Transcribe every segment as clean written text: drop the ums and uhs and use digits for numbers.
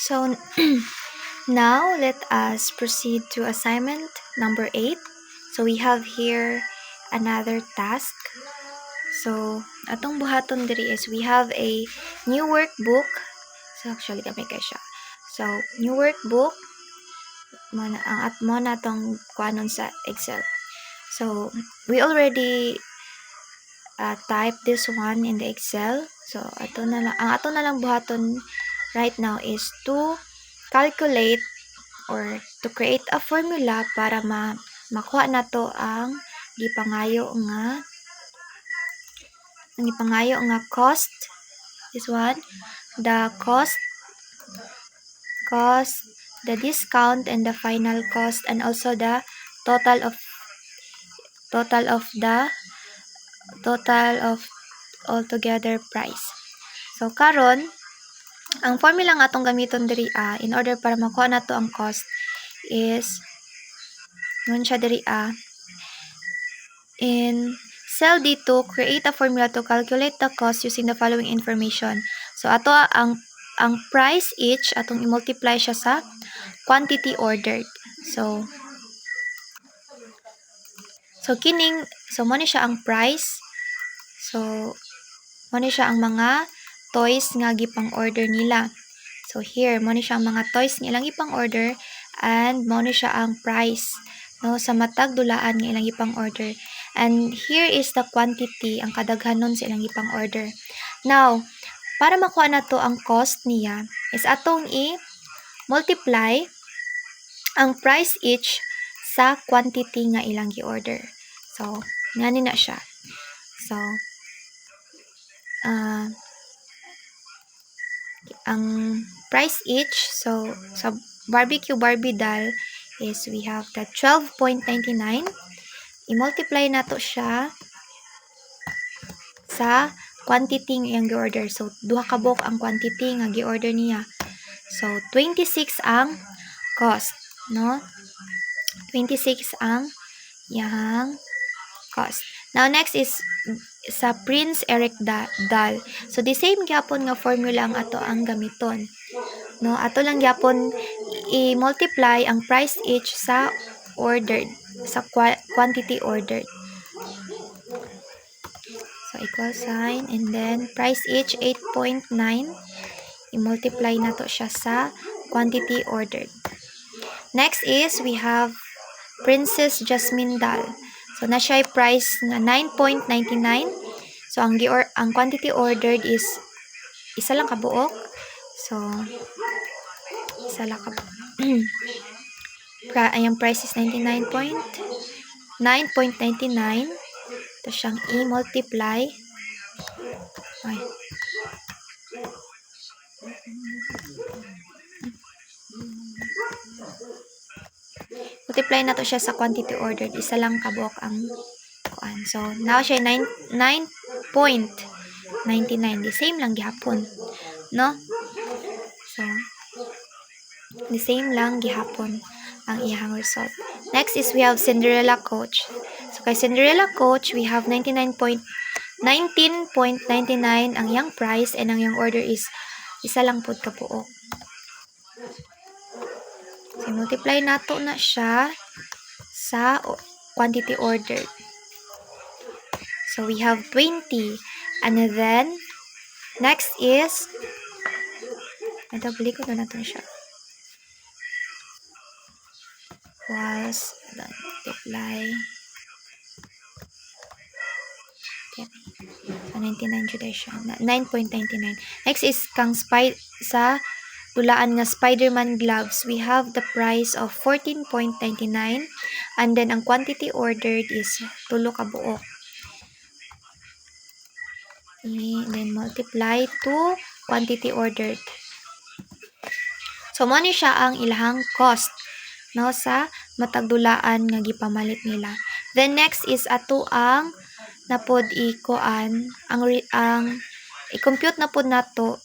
So now let us proceed to assignment number 8. So we have here another task. So atong buhaton diri is we have a new workbook. So actually kami kay siya. So new workbook mo na tong kuanon sa Excel. So we already type this one in the Excel. So ang ato na lang buhaton right now is to calculate or to create a formula para makuha na to ang gipangayo nga cost. This one, the cost, the discount, and the final cost, and also the total of altogether price. So karon ang formula nga atong gamiton diri in order para makuha na to ang cost is nun siya diri in cell D2, create a formula to calculate the cost using the following information. So ato ang price each atong i-multiply siya sa quantity ordered. So mo ni siya ang price. So mo ni siya ang mga toys nga gipang order nila. So here mo ni siya ang mga toys nga ilang ipang order and mo ni siya ang price no sa matag dulaan nga ilang ipang order. And here is the quantity, ang kadaghanon sa ilang ipang order. Now, para makuha na to ang cost niya is atong i-multiply ang price each sa quantity nga ilang gi-order. So, ngani na siya. So, ang price each, so sa barbecue Barbie doll is we have the 12.99. I-multiply na to siya sa quantity nga iyang gi-order. So, duha ka buok ang quantity nga gi-order niya. So, 26 ang cost, no? 26 ang iyang cost. Now, next is sa Prince Eric doll. So, the same gyapon nga formula ang ato ang gamiton. No, ato lang gyapon i-multiply ang price each sa ordered, sa quantity ordered. So, equal sign, and then price each 8.9. I-multiply na to siya sa quantity ordered. Next is, we have Princess Jasmine doll. So, na siya price na 9.99. So, ang quantity ordered is isa lang kabuok. So, isa lang kabuok. Ayang price is 9.99. Ito siyang i-multiply. Ay. Multiply na to siya sa quantity ordered. Isa lang kabuok ang kuan. So, now siya 9.99. The same lang gihapon. No? So, the same lang gihapon ang iyang result. Next is we have Cinderella Coach. So, kay Cinderella Coach, we have 19.99 ang iyang price and ang iyang order is isa lang pod kabuok. So, multiply nato na siya sa quantity ordered. So, we have 20. And then, next is, ito, balik ko na natin siya. Was, multiply. Okay. So, 99 siya. 9.99. Next is, sa dulaan nga Spider-Man gloves, we have the price of 14.99 and then ang quantity ordered is 3 ka buok. And then multiply to quantity ordered. So mo ni siya ang ilahang cost no sa matagdulaan nga gipamalit nila. Then next is ato ang napod i-kuan ang i-compute na pod nato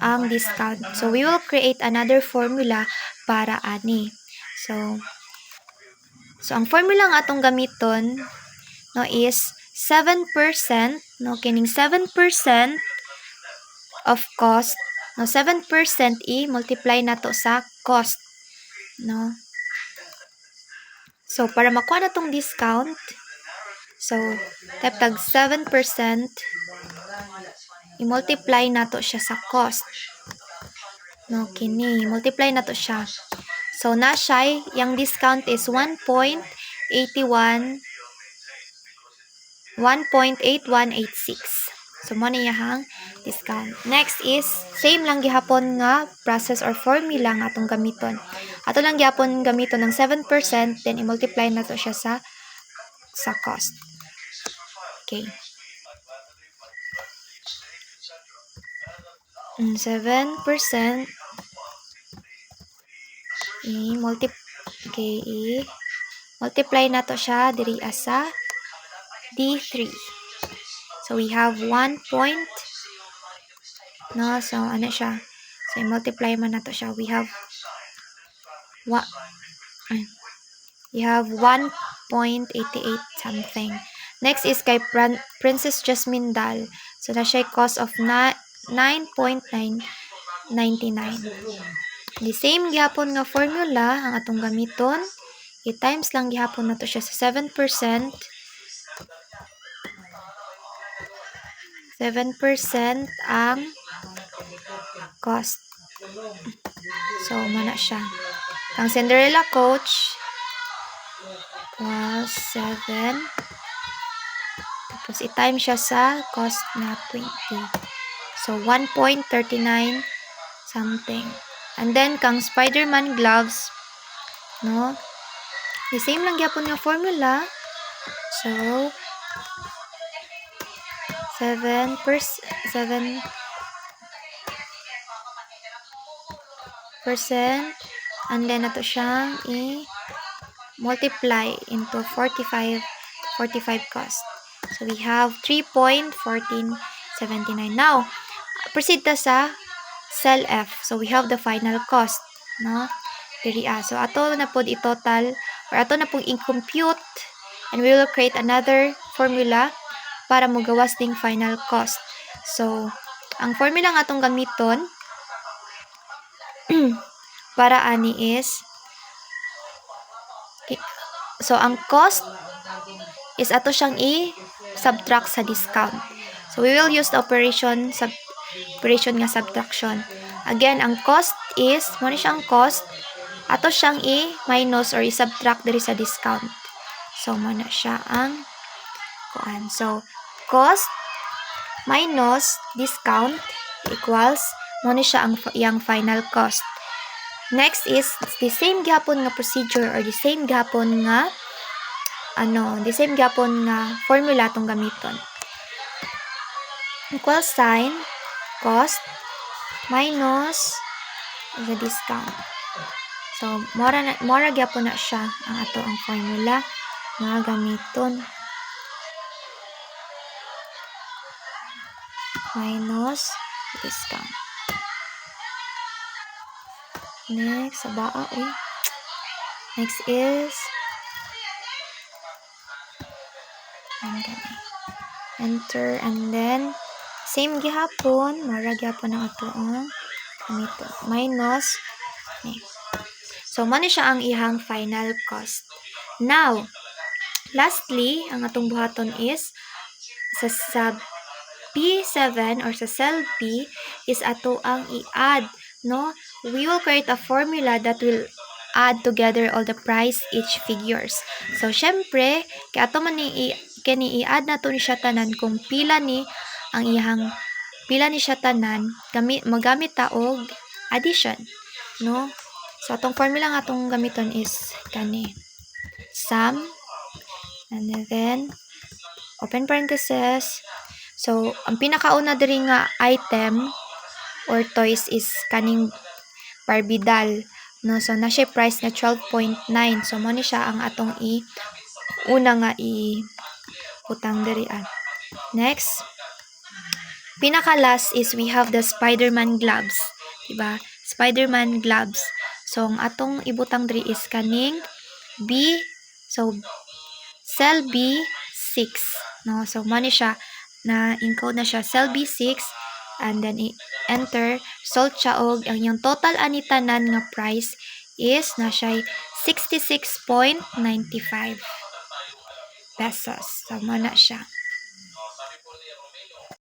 ang discount. So, we will create another formula para ani. So ang formula nga atong gamiton no is 7%, no, kining 7% of cost No, 7% i-multiply na to sa cost. No? So, para makuha na tong discount, so, tag 7%, i-multiply na to siya sa cost. No, kini, multiply na to siya. So, na siya, yung discount is 1.8186. So, mo na yung discount. Next is, same lang gihapon nga process or formula nga atong gamiton. Ato lang gihapon gamiton ng 7%, then i-multiply na to siya sa cost. Okay. 7% multiply na to siya diri sa D3. So, we have 1 point. No, so, ano siya? So, i-multiply man na to siya. We have 1.88 something. Next is kay Princess Jasmine Dal. So, na siya cost of 9.999. The same gihapon nga formula ang atong gamiton. I-times lang gihapon na to siya sa 7%. 7% ang cost. So, mana siya. Ang Cinderella Coach was 7. Tapos, i-time siya sa cost na 20. So, 1.39 something. And then, kang Spider-Man gloves, no? The same lang gyapon nga formula. So, 7%, and then nato siyang i-multiply into 45 cost. So, we have 3.1479. Now, proceed ta sa cell F. So, we have the final cost. No? So, ato na po i-total or ato na po i-compute and we will create another formula para magawas ding final cost. So, ang formula nga atong gamiton para ani is so, ang cost is ato siyang i-subtract sa discount. So, we will use the operation nga subtraction. Again, ang cost is, muna siyang cost, ato siyang i-minus or i-subtract diri sa discount. So, muna siya ang kuan. So, cost minus discount equals, muna siya ang iyang final cost. Next is, the same gapon nga procedure or the same gapon nga formula tong gamiton. Equal sign, cost, minus the discount. So, mora gyapon na siya ang ato ang formula nga gamiton. Minus discount. Next, Next is enter, and then same gihapon, mara gihapon ang ato ang gamiton. Minus so, mani siya ang ihang final cost. Now, lastly, ang atong buhaton is sa P7 or sa cell P is ato ang i-add, no? We will create a formula that will add together all the price each figures. So, syempre, kaya ato man i-add na to ni siya tanan kung pila ni siya tanan, magamit ta og addition, no? So, atong formula nga atong gamiton is kani sum, and then open parenthesis. So, ang pinakauna diri nga item or toys is kaning Barbie doll, no? So, na siya price na 12.9. So, mo ni siya ang atong una nga utang diri. Next, pinaka last is we have the Spider-Man gloves, diba? Spider-Man gloves. So, ang atong ibutang diri is kaning B, so cell B6, no? So, mo ni siya na encode na siya cell B6, and then i-enter result siya og ang yung total ani tanan nga price is na siya 66.95 pesos. So mo na siya.